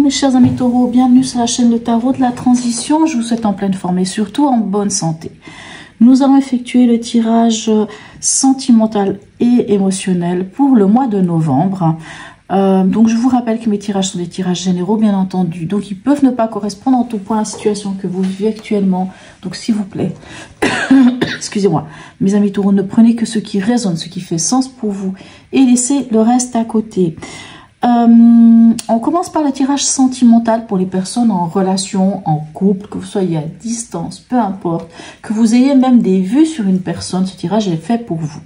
mes chers amis taureaux, bienvenue sur la chaîne Le Tarot de la Transition. Je vous souhaite en pleine forme et surtout en bonne santé. Nous allons effectuer le tirage sentimental et émotionnel pour le mois de novembre. Donc je vous rappelle que mes tirages sont des tirages généraux, bien entendu. Donc ils peuvent ne pas correspondre en tout point à la situation que vous vivez actuellement. Donc s'il vous plaît, excusez-moi, mes amis taureaux, ne prenez que ce qui résonne, ce qui fait sens pour vous et laissez le reste à côté. On commence par le tirage sentimental pour les personnes en relation, en couple, que vous soyez à distance, peu importe, que vous ayez même des vues sur une personne, ce tirage est fait pour vous.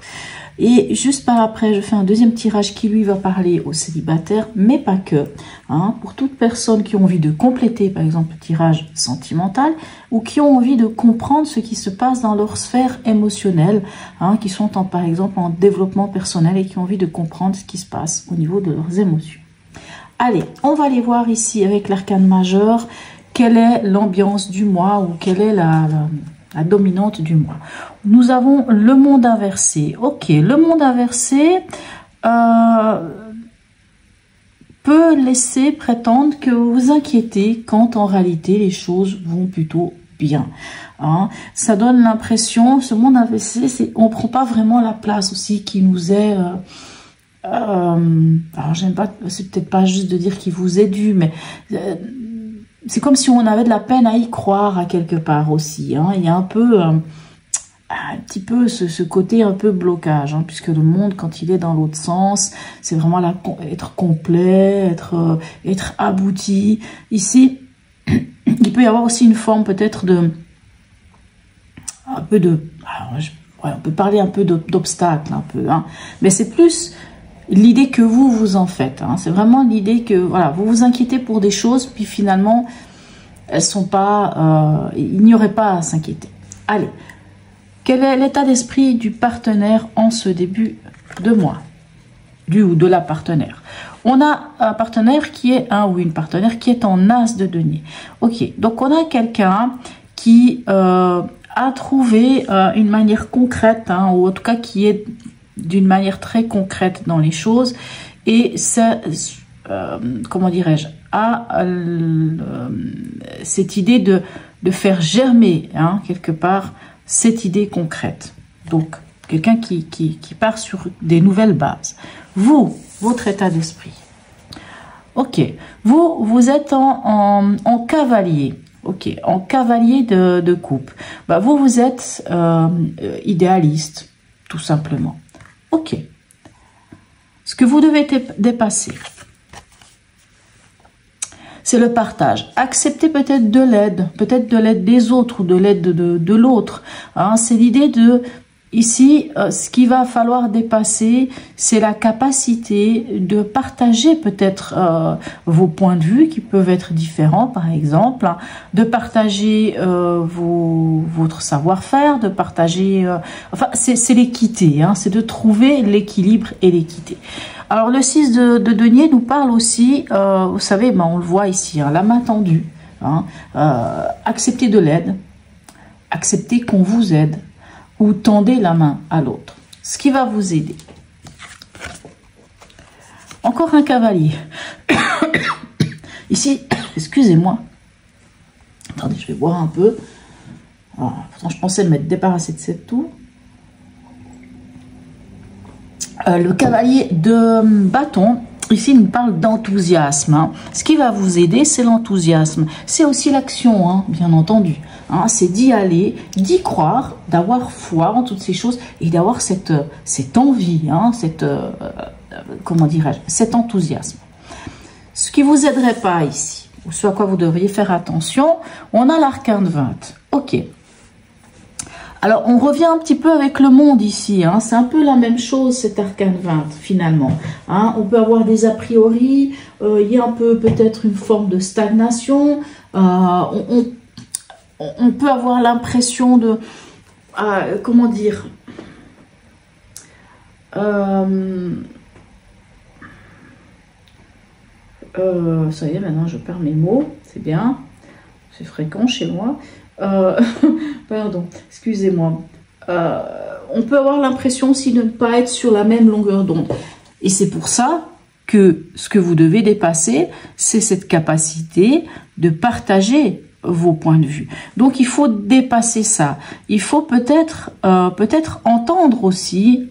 Et juste par après, je fais un deuxième tirage qui lui va parler aux célibataires, mais pas que. Hein, pour toutes personnes qui ont envie de compléter, par exemple, le tirage sentimental, ou qui ont envie de comprendre ce qui se passe dans leur sphère émotionnelle, hein, qui sont par exemple en développement personnel et qui ont envie de comprendre ce qui se passe au niveau de leurs émotions. Allez, on va aller voir ici avec l'arcane majeur, quelle est l'ambiance du mois ou quelle est la dominante du mois. Nous avons le monde inversé. Ok, le monde inversé peut laisser prétendre que vous vous inquiétez quand en réalité les choses vont plutôt bien. Hein. Ça donne l'impression, ce monde inversé, on ne prend pas vraiment la place aussi qui nous est... alors j'aime pas, c'est peut-être pas juste de dire qu'il vous est dû, mais... c'est comme si on avait de la peine à y croire à quelque part aussi. Hein. Il y a un petit peu ce côté un peu blocage, hein, puisque le monde, quand il est dans l'autre sens, c'est vraiment là, être complet, être abouti. Ici, il peut y avoir aussi une forme peut-être on peut parler un peu d'obstacle, un peu, hein, mais c'est plus l'idée que vous en faites. Hein. C'est vraiment l'idée que voilà, vous vous inquiétez pour des choses, puis finalement, elles sont pas. Il n'y aurait pas à s'inquiéter. Allez, quel est l'état d'esprit du partenaire en ce début de mois, ou de la partenaire? On a un partenaire qui est une partenaire qui est en as de denier. Ok, donc on a quelqu'un qui a trouvé une manière concrète, hein, ou en tout cas qui est d'une manière très concrète dans les choses, et ça, comment dirais-je, a cette idée de faire germer, hein, quelque part, cette idée concrète. Donc, quelqu'un qui part sur des nouvelles bases. Vous, votre état d'esprit. Ok, vous êtes en cavalier. Ok, en cavalier de coupe. Bah, vous êtes idéaliste, tout simplement. Ok. Ce que vous devez dépasser, c'est le partage. Accepter peut-être de l'aide des autres ou de l'aide de l'autre. Hein, c'est l'idée de, ici, ce qu'il va falloir dépasser, c'est la capacité de partager peut-être vos points de vue qui peuvent être différents, par exemple, hein, de partager votre savoir-faire, de partager... enfin, c'est l'équité, hein, c'est de trouver l'équilibre et l'équité. Alors, le 6 de denier nous parle aussi, vous savez, on le voit ici, hein, la main tendue, hein, accepter de l'aide, accepter qu'on vous aide, ou tendez la main à l'autre, ce qui va vous aider. Encore un cavalier. Ici, excusez-moi. Attendez, je vais boire un peu. Pourtant, je pensais m'être débarrassé de cette tour. Le cavalier de bâton, ici, il nous parle d'enthousiasme. Hein. Ce qui va vous aider, c'est l'enthousiasme. C'est aussi l'action, hein, bien entendu. Hein, c'est d'y aller, d'y croire, d'avoir foi en toutes ces choses et d'avoir cette envie, hein, comment dirais-je, cet enthousiasme. Ce qui vous aiderait pas ici, ou ce à quoi vous devriez faire attention, on a l'arcane 20. Ok. Alors, on revient un petit peu avec le monde ici. Hein. C'est un peu la même chose, cet arcane 20, finalement. Hein. On peut avoir des a priori, il y a un peu peut-être une forme de stagnation. On peut avoir l'impression de... comment dire, ça y est, maintenant je perds mes mots. C'est bien. C'est fréquent chez moi. Pardon, excusez-moi. On peut avoir l'impression aussi de ne pas être sur la même longueur d'onde. Et c'est pour ça que ce que vous devez dépasser, c'est cette capacité de partager vos points de vue. Donc il faut dépasser ça. Il faut peut-être entendre aussi,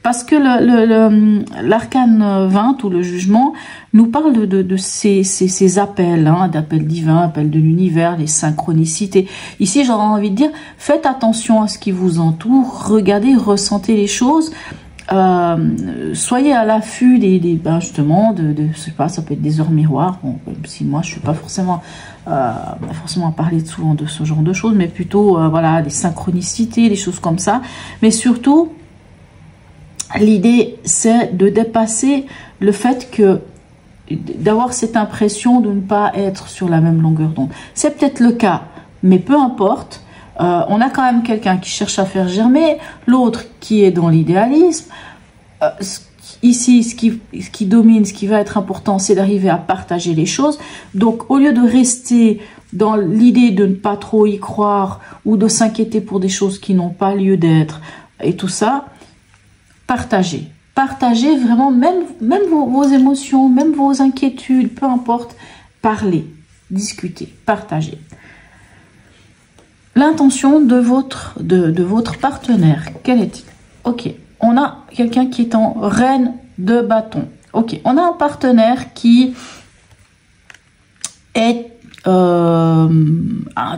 parce que l'arcane 20 ou le jugement nous parle de ces appels, hein, d'appels divins, appels de l'univers, les synchronicités. Ici, j'aurais envie de dire, faites attention à ce qui vous entoure, regardez, ressentez les choses. Soyez à l'affût justement je sais pas, ça peut être des heures miroirs. Bon, même si moi je suis pas forcément à parler souvent de ce genre de choses, mais plutôt voilà, des synchronicités, des choses comme ça. Mais surtout, l'idée c'est de dépasser le fait d'avoir cette impression de ne pas être sur la même longueur d'onde. C'est peut-être le cas, mais peu importe. On a quand même quelqu'un qui cherche à faire germer, l'autre qui est dans l'idéalisme. Ici, ce qui domine, ce qui va être important, c'est d'arriver à partager les choses. Donc, au lieu de rester dans l'idée de ne pas trop y croire ou de s'inquiéter pour des choses qui n'ont pas lieu d'être et tout ça, partagez. Partagez vraiment, même vos émotions, même vos inquiétudes, peu importe, parlez, discutez, partagez. L'intention de votre partenaire, quelle est-il? Ok, on a quelqu'un qui est en reine de bâton. Ok, on a un partenaire qui est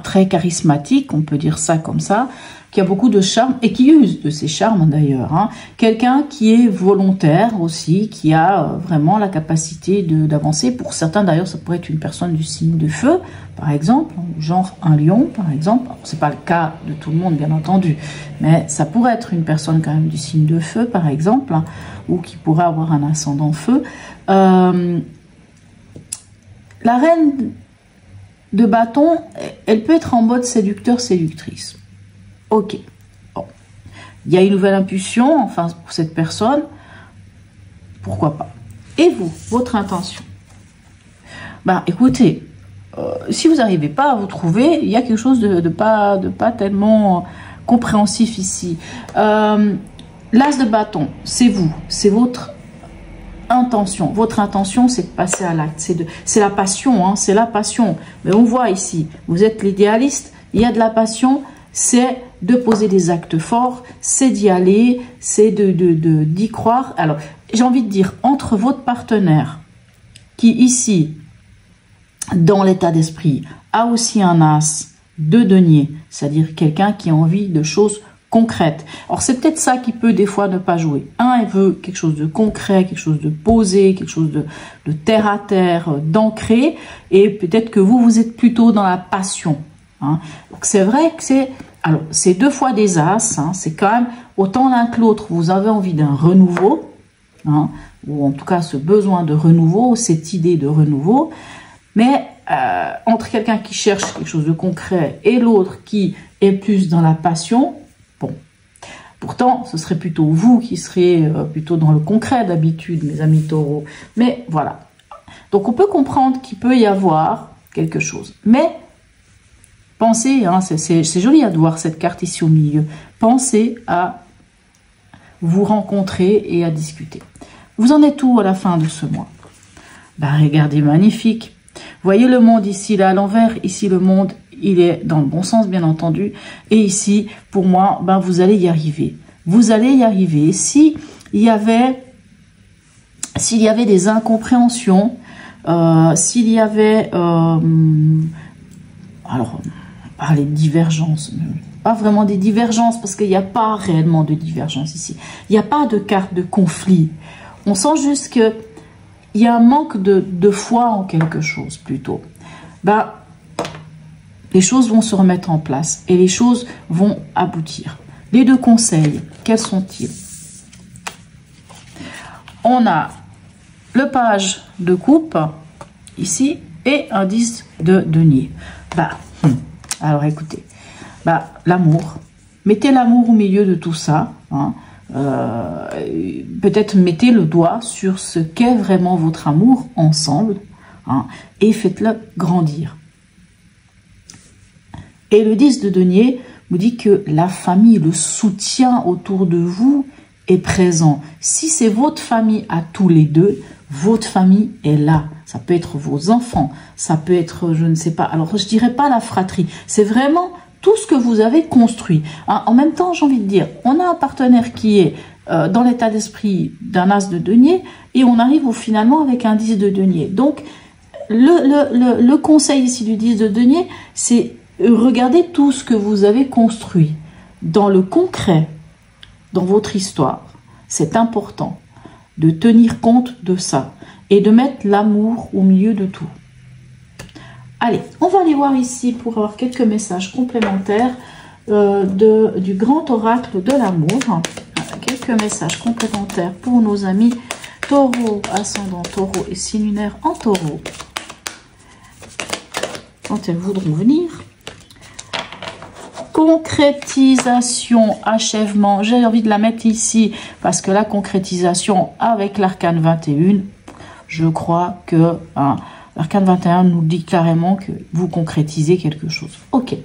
très charismatique, on peut dire ça comme ça, qui a beaucoup de charme et qui use de ses charmes d'ailleurs. Hein. Quelqu'un qui est volontaire aussi, qui a vraiment la capacité d'avancer. Pour certains d'ailleurs, ça pourrait être une personne du signe de feu, par exemple, genre un lion par exemple. C'est pas le cas de tout le monde bien entendu, mais ça pourrait être une personne quand même du signe de feu par exemple, hein, ou qui pourrait avoir un ascendant feu. La reine de bâton, elle peut être en mode séducteur-séductrice. Ok, bon. Il y a une nouvelle impulsion, enfin, pour cette personne, pourquoi pas. Et vous, votre intention? Ben, écoutez, si vous n'arrivez pas à vous trouver, il y a quelque chose de pas tellement compréhensif ici. L'as de bâton, c'est vous, c'est votre intention. Votre intention, c'est de passer à l'acte, c'est la passion, hein, c'est la passion. Mais on voit ici, vous êtes l'idéaliste, il y a de la passion, c'est de poser des actes forts, c'est d'y aller, c'est d'y croire. Alors, j'ai envie de dire, entre votre partenaire, qui ici, dans l'état d'esprit, a aussi un as de denier, c'est-à-dire quelqu'un qui a envie de choses concrètes. Alors, c'est peut-être ça qui peut des fois ne pas jouer. Il veut quelque chose de concret, quelque chose de posé, quelque chose de terre à terre, d'ancré, et peut-être que vous êtes plutôt dans la passion. Hein. Donc c'est vrai que c'est deux fois des as, hein, c'est quand même autant l'un que l'autre, vous avez envie d'un renouveau, hein, ou en tout cas ce besoin de renouveau, cette idée de renouveau, mais entre quelqu'un qui cherche quelque chose de concret et l'autre qui est plus dans la passion, bon, pourtant ce serait plutôt vous qui serez plutôt dans le concret d'habitude, mes amis taureaux, mais voilà. Donc on peut comprendre qu'il peut y avoir quelque chose, mais pensez, hein, c'est joli à voir cette carte ici au milieu. Pensez à vous rencontrer et à discuter. Vous en êtes où à la fin de ce mois? Ben, regardez, magnifique. Voyez le monde ici, là à l'envers. Ici, le monde, il est dans le bon sens, bien entendu. Et ici, pour moi, ben, vous allez y arriver. Vous allez y arriver. S'il y avait des incompréhensions, s'il y avait... alors... parler de divergence, pas vraiment des divergences parce qu'il n'y a pas réellement de divergence ici. Il n'y a pas de carte de conflit. On sent juste que il y a un manque de foi en quelque chose plutôt. Ben, les choses vont se remettre en place et les choses vont aboutir. Les deux conseils, quels sont-ils? On a le page de coupe ici et un 10 de denier. Ben, alors écoutez, bah, l'amour, mettez l'amour au milieu de tout ça, hein. Peut-être mettez le doigt sur ce qu'est vraiment votre amour ensemble, hein, et faites-le grandir. Et le 10 de denier vous dit que la famille, le soutien autour de vous, est présent. Si c'est votre famille à tous les deux, votre famille est là. Ça peut être vos enfants, ça peut être, je ne sais pas, alors je dirais pas la fratrie, c'est vraiment tout ce que vous avez construit. Hein, en même temps, j'ai envie de dire, on a un partenaire qui est dans l'état d'esprit d'un as de denier et on arrive finalement avec un 10 de denier. Donc, le conseil ici du 10 de denier, c'est regarder tout ce que vous avez construit dans le concret, dans votre histoire. C'est important de tenir compte de ça et de mettre l'amour au milieu de tout. Allez, on va aller voir ici pour avoir quelques messages complémentaires du grand oracle de l'amour. Quelques messages complémentaires pour nos amis taureau, ascendant taureau et signe lunaire en taureau. Quand elles voudront venir. Concrétisation, achèvement. J'ai envie de la mettre ici parce que la concrétisation avec l'arcane 21, je crois que l'arcane 21 nous dit carrément que vous concrétisez quelque chose. Ok.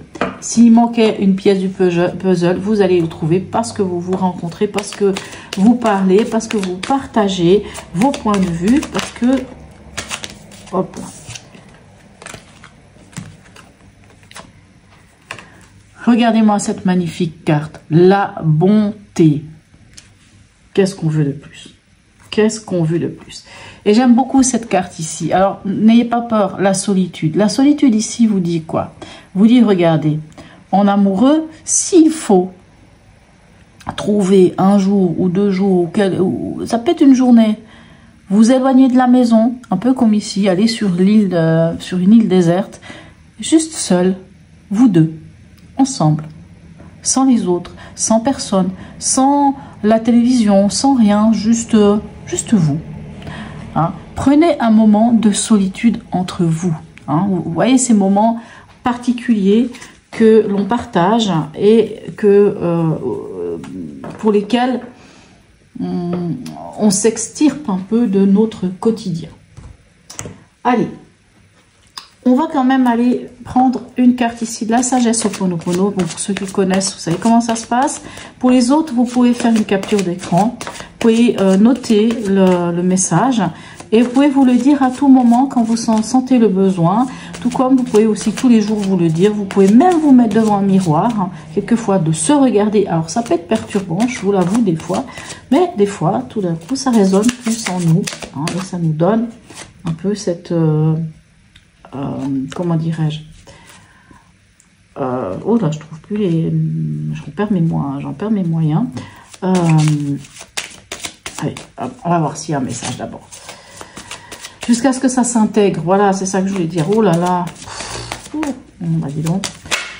S'il manquait une pièce du puzzle, vous allez le trouver parce que vous vous rencontrez, parce que vous parlez, parce que vous partagez vos points de vue, parce que... Hop là. Regardez-moi cette magnifique carte. La bonté. Qu'est-ce qu'on veut de plus? Qu'est-ce qu'on veut de plus? Et j'aime beaucoup cette carte ici. Alors, n'ayez pas peur, la solitude. La solitude ici vous dit quoi? Vous dit, regardez, en amoureux, s'il faut trouver un jour ou 2 jours, ça peut être une journée, vous éloignez de la maison, un peu comme ici, aller sur l'île, sur une île déserte, juste seul, vous deux. Ensemble, sans les autres, sans personne, sans la télévision, sans rien, juste vous. Hein. Prenez un moment de solitude entre vous. Hein. Vous voyez ces moments particuliers que l'on partage et pour lesquels on s'extirpe un peu de notre quotidien. Allez. On va quand même aller prendre une carte ici de la sagesse Ho'oponopono. Bon, pour ceux qui connaissent, vous savez comment ça se passe. Pour les autres, vous pouvez faire une capture d'écran. Vous pouvez noter le message. Et vous pouvez vous le dire à tout moment quand vous en sentez le besoin. Tout comme vous pouvez aussi tous les jours vous le dire. Vous pouvez même vous mettre devant un miroir. Hein, quelquefois de se regarder. Alors ça peut être perturbant, je vous l'avoue des fois. Mais des fois, tout d'un coup, ça résonne plus en nous. Hein, et ça nous donne un peu cette... comment dirais-je, oh là je trouve plus les, j'en perds mes moyens. Allez, on va voir s'il y a un message d'abord jusqu'à ce que ça s'intègre. Voilà, c'est ça que je voulais dire. Oh là là, bah dis donc,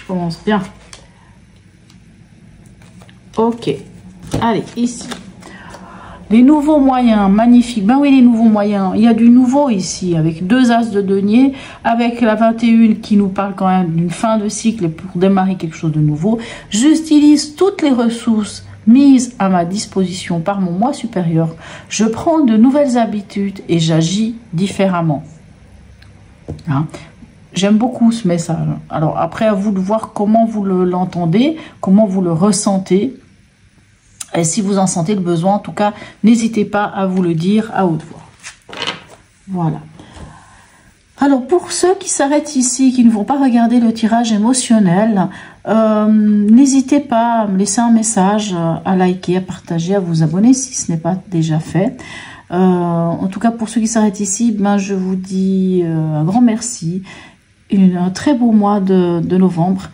je commence bien. Ok, allez, ici les nouveaux moyens, magnifiques. Ben oui, les nouveaux moyens. Il y a du nouveau ici, avec 2 as de denier, avec la 21 qui nous parle quand même d'une fin de cycle pour démarrer quelque chose de nouveau. J'utilise toutes les ressources mises à ma disposition par mon moi supérieur. Je prends de nouvelles habitudes et j'agis différemment. Hein? J'aime beaucoup ce message. Alors après, à vous de voir comment vous l'entendez, comment vous le ressentez. Et si vous en sentez le besoin, en tout cas, n'hésitez pas à vous le dire à haute voix. Voilà. Alors, pour ceux qui s'arrêtent ici, qui ne vont pas regarder le tirage émotionnel, n'hésitez pas à me laisser un message, à liker, à partager, à vous abonner si ce n'est pas déjà fait. En tout cas, pour ceux qui s'arrêtent ici, ben, je vous dis un grand merci. Un très beau mois de novembre.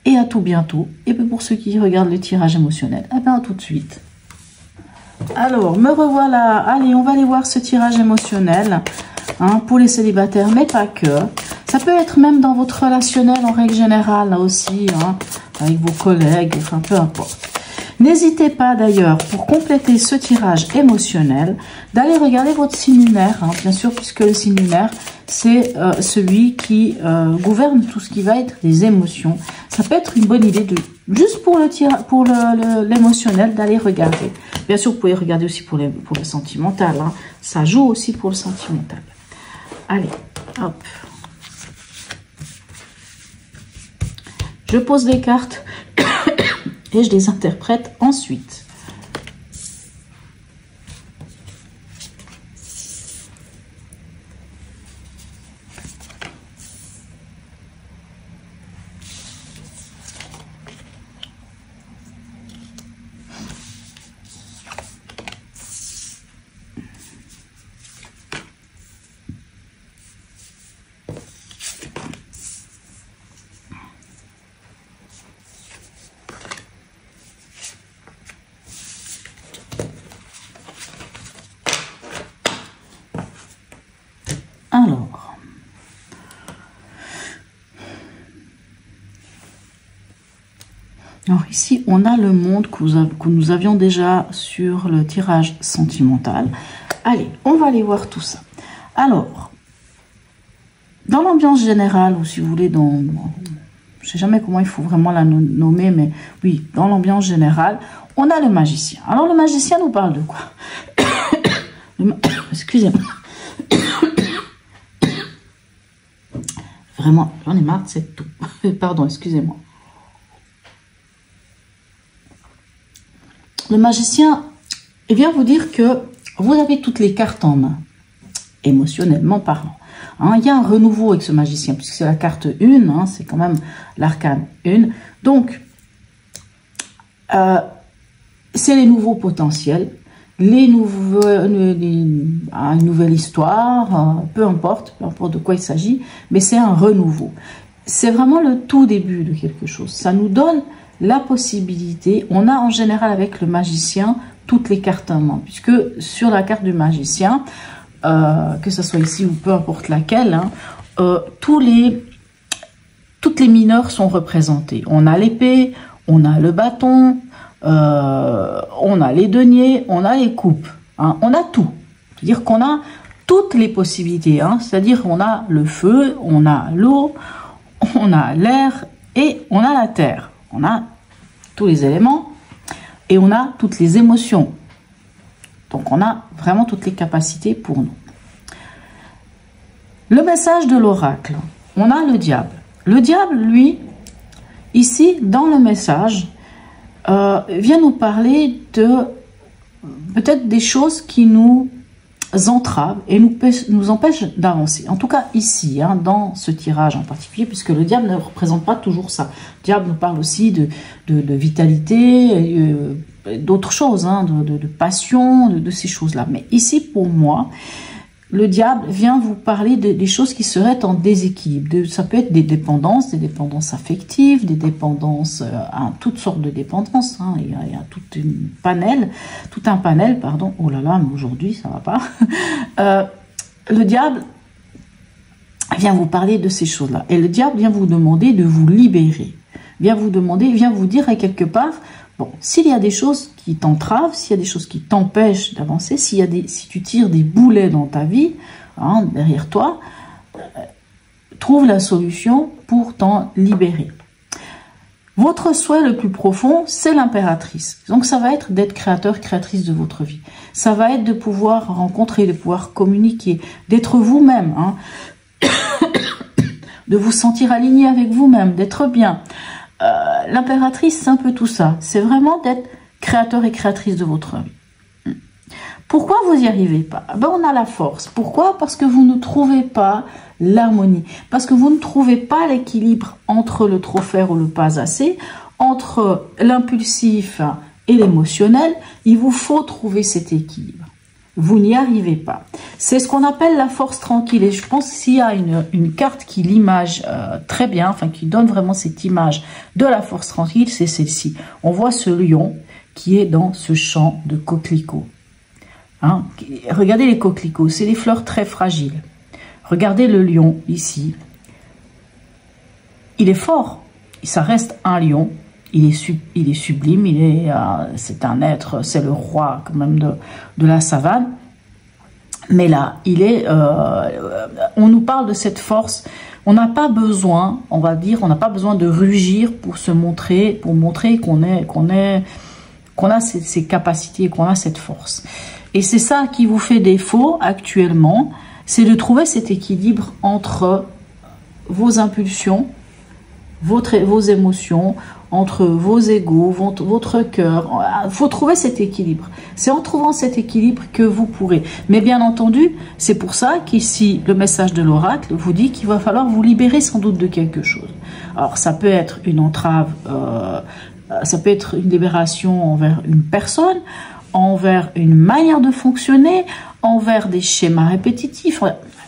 Et à tout bientôt. Et puis pour ceux qui regardent le tirage émotionnel, eh bien à tout de suite. Alors, me revoilà. Allez, on va aller voir ce tirage émotionnel hein, pour les célibataires, mais pas que. Ça peut être même dans votre relationnel en règle générale, là aussi, hein, avec vos collègues, enfin peu importe. N'hésitez pas d'ailleurs, pour compléter ce tirage émotionnel, d'aller regarder votre signe lunaire, hein, bien sûr, puisque le signe lunaire, c'est celui qui gouverne tout ce qui va être les émotions. Ça peut être une bonne idée de, juste pour l'émotionnel, d'aller regarder. Bien sûr, vous pouvez regarder aussi pour le sentimental. Hein. Ça joue aussi pour le sentimental. Allez, hop. Je pose les cartes et je les interprète ensuite. Alors ici, on a le monde que nous avions déjà sur le tirage sentimental. Allez, on va aller voir tout ça. Alors, dans l'ambiance générale, ou si vous voulez, dans... Je ne sais jamais comment il faut vraiment la nommer, mais oui, dans l'ambiance générale, on a le magicien. Alors, le magicien nous parle de quoi? Excusez-moi. Vraiment, j'en ai marre de cette toux. Pardon, excusez-moi. Le magicien vient vous dire que vous avez toutes les cartes en main, émotionnellement parlant. Hein, il y a un renouveau avec ce magicien, puisque c'est la carte 1, hein, c'est quand même l'arcane 1. Donc, c'est les nouveaux potentiels, une nouvelle histoire, peu importe de quoi il s'agit, mais c'est un renouveau. C'est vraiment le tout début de quelque chose. Ça nous donne la possibilité, on a en général avec le magicien toutes les cartes en main, puisque sur la carte du magicien, que ce soit ici ou peu importe laquelle, hein, toutes les mineurs sont représentés. On a l'épée, on a le bâton, on a les deniers, on a les coupes, hein, on a tout. C'est-à-dire qu'on a toutes les possibilités, hein, c'est-à-dire on a le feu, on a l'eau, on a l'air et on a la terre. On a tous les éléments et on a toutes les émotions. Donc, on a vraiment toutes les capacités pour nous. Le message de l'oracle. On a le diable. Le diable, lui, ici, dans le message, vient nous parler de peut-être des choses qui nous entravent et nous empêchent d'avancer. En tout cas, ici, hein, dans ce tirage en particulier, puisque le diable ne représente pas toujours ça. Le diable nous parle aussi de vitalité, d'autres choses, hein, de passion, de ces choses-là. Mais ici, pour moi, le diable vient vous parler des choses qui seraient en déséquilibre. Ça peut être des dépendances affectives, des dépendances, toutes sortes de dépendances. Hein. Il y a tout un panel, pardon. Oh là là, mais aujourd'hui, ça va pas. Le diable vient vous parler de ces choses-là. Et le diable vient vous demander de vous libérer. Vient vous dire à quelque part, bon, s'il y a des choses qui t'entravent, s'il y a des choses qui t'empêchent d'avancer, si tu tires des boulets dans ta vie, hein, derrière toi, trouve la solution pour t'en libérer. Votre souhait le plus profond, c'est l'impératrice. Donc ça va être d'être créateur, créatrice de votre vie. Ça va être de pouvoir rencontrer, de pouvoir communiquer, d'être vous-même, hein, de vous sentir aligné avec vous-même, d'être bien. L'impératrice, c'est un peu tout ça. C'est vraiment d'être créateur et créatrice de votre vie. Pourquoi vous n'y arrivez pas? Ben, on a la force. Pourquoi? Parce que vous ne trouvez pas l'harmonie. Parce que vous ne trouvez pas l'équilibre entre le trop faire ou le pas assez, entre l'impulsif et l'émotionnel. Il vous faut trouver cet équilibre. Vous n'y arrivez pas. C'est ce qu'on appelle la force tranquille. Et je pense s'il y a une carte qui l'image très bien, enfin qui donne vraiment cette image de la force tranquille, c'est celle-ci. On voit ce lion qui est dans ce champ de coquelicots. Hein? Regardez les coquelicots, c'est des fleurs très fragiles. Regardez le lion ici. Il est fort. Ça reste un lion. Il est sublime, c'est un être, c'est le roi quand même de la savane. Mais là, on nous parle de cette force. On n'a pas besoin, on va dire, on n'a pas besoin de rugir pour se montrer, pour montrer qu'on a ces capacités, qu'on a cette force. Et c'est ça qui vous fait défaut actuellement, c'est de trouver cet équilibre entre vos impulsions, vos émotions, entre vos égos, votre cœur. Il faut trouver cet équilibre. C'est en trouvant cet équilibre que vous pourrez. Mais bien entendu, c'est pour ça qu'ici, le message de l'oracle vous dit qu'il va falloir vous libérer sans doute de quelque chose. Alors, ça peut être une entrave, ça peut être une libération envers une personne, envers une manière de fonctionner, envers des schémas répétitifs.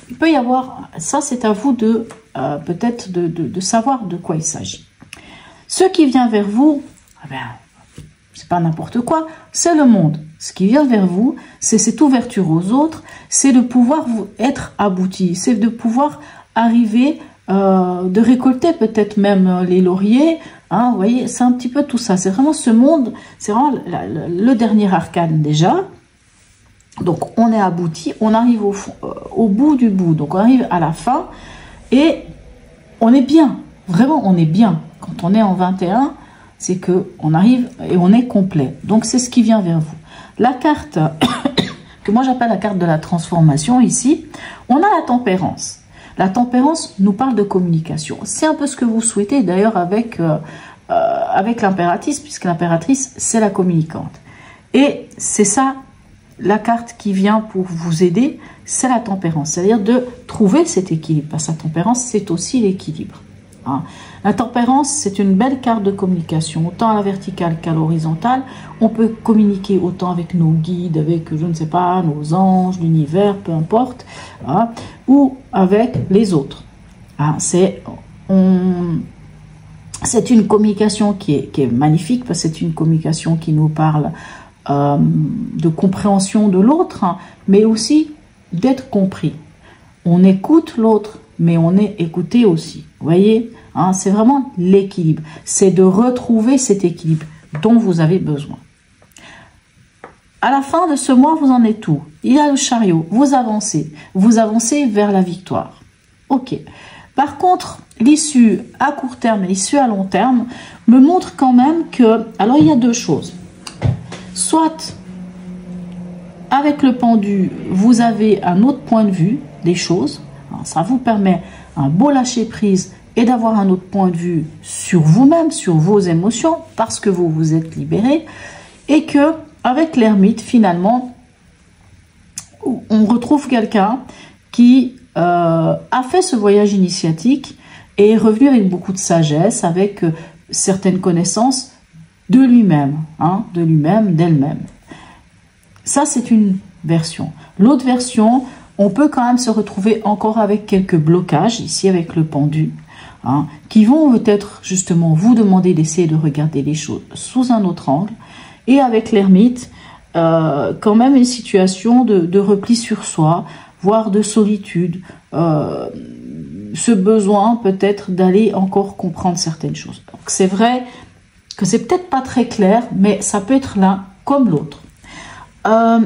Il peut y avoir, ça c'est à vous de peut-être de savoir de quoi il s'agit. Ce qui vient vers vous, eh bien, c'est pas n'importe quoi, c'est le monde. Ce qui vient vers vous, c'est cette ouverture aux autres, c'est de pouvoir être abouti, c'est de pouvoir arriver de récolter peut-être même les lauriers. Hein, vous voyez, c'est un petit peu tout ça. C'est vraiment ce monde, c'est vraiment le dernier arcane déjà. Donc on est abouti, on arrive au bout du bout. Donc on arrive à la fin et on est bien. Vraiment, on est bien. Quand on est en 21, c'est que on arrive et on est complet. Donc c'est ce qui vient vers vous. La carte que moi j'appelle la carte de la transformation ici, on a la tempérance. La tempérance nous parle de communication. C'est un peu ce que vous souhaitez d'ailleurs avec l'impératrice, puisque l'impératrice c'est la communicante. Et c'est ça, la carte qui vient pour vous aider, c'est la tempérance. C'est-à-dire de trouver cet équilibre. Parce que la tempérance, c'est aussi l'équilibre. Hein. La tempérance, c'est une belle carte de communication, autant à la verticale qu'à l'horizontale. On peut communiquer autant avec nos guides, avec, je ne sais pas, nos anges, l'univers, peu importe, hein, ou avec les autres. Hein. C'est une communication qui est magnifique, parce que c'est une communication qui nous parle de compréhension de l'autre, hein, mais aussi d'être compris. On écoute l'autre, mais on est écouté aussi. Vous voyez, hein, c'est vraiment l'équilibre. C'est de retrouver cet équilibre dont vous avez besoin. À la fin de ce mois, vous en êtes où? Il y a le chariot. Vous avancez vers la victoire. Ok. Par contre, l'issue à court terme et l'issue à long terme me montre quand même que... Alors, il y a deux choses. Soit, avec le pendu, vous avez un autre point de vue des choses. Ça vous permet un beau lâcher-prise et d'avoir un autre point de vue sur vous-même, sur vos émotions, parce que vous vous êtes libéré. Et que, avec l'ermite, finalement, on retrouve quelqu'un qui a fait ce voyage initiatique et est revenu avec beaucoup de sagesse, avec certaines connaissances de lui-même, hein, de lui-même, d'elle-même. Ça, c'est une version. L'autre version, on peut quand même se retrouver encore avec quelques blocages, ici avec le pendu, hein, qui vont peut-être justement vous demander d'essayer de regarder les choses sous un autre angle. Et avec l'ermite, quand même une situation de repli sur soi, voire de solitude, ce besoin peut-être d'aller encore comprendre certaines choses. Donc c'est vrai que c'est peut-être pas très clair, mais ça peut être l'un comme l'autre. La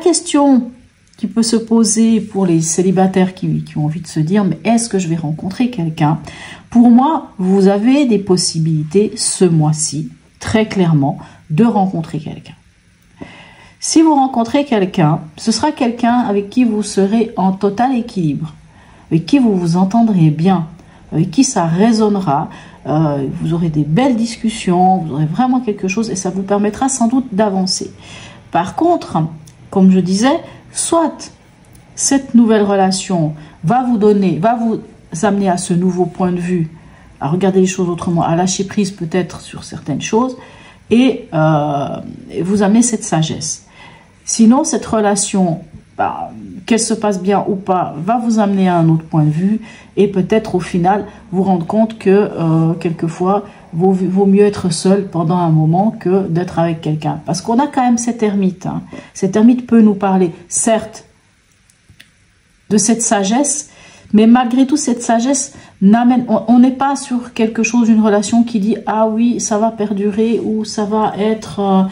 question qui peut se poser pour les célibataires qui ont envie de se dire, mais est-ce que je vais rencontrer quelqu'un? Pour moi, vous avez des possibilités ce mois-ci, très clairement, de rencontrer quelqu'un. Si vous rencontrez quelqu'un, ce sera quelqu'un avec qui vous serez en total équilibre, avec qui vous vous entendrez bien, avec qui ça résonnera, vous aurez des belles discussions, vous aurez vraiment quelque chose et ça vous permettra sans doute d'avancer. Par contre, comme je disais, soit cette nouvelle relation va vous amener à ce nouveau point de vue, à regarder les choses autrement, à lâcher prise peut-être sur certaines choses et vous amener cette sagesse. Sinon, cette relation, qu'elle se passe bien ou pas, va vous amener à un autre point de vue et peut-être au final vous rendre compte que quelquefois, vaut mieux être seul pendant un moment que d'être avec quelqu'un. Parce qu'on a quand même cet ermite. Hein. Cet ermite peut nous parler, certes, de cette sagesse, mais malgré tout, cette sagesse n'amène... On n'est pas sur quelque chose, une relation qui dit « Ah oui, ça va perdurer » ou « Ça va être...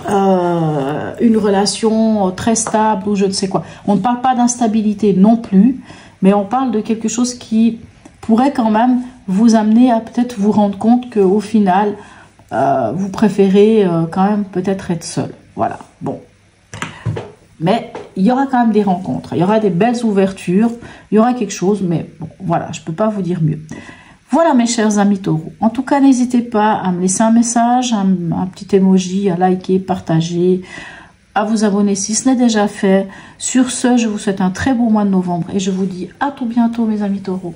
une relation très stable ou je ne sais quoi. » On ne parle pas d'instabilité non plus, mais on parle de quelque chose qui pourrait quand même vous amener à peut-être vous rendre compte qu'au final, vous préférez quand même peut-être être seul. Voilà, bon. Mais il y aura quand même des rencontres, il y aura des belles ouvertures, il y aura quelque chose, mais bon, voilà, je ne peux pas vous dire mieux. Voilà mes chers amis taureaux. En tout cas, n'hésitez pas à me laisser un message, un petit emoji, à liker, partager, à vous abonner si ce n'est déjà fait. Sur ce, je vous souhaite un très beau mois de novembre et je vous dis à tout bientôt mes amis taureaux.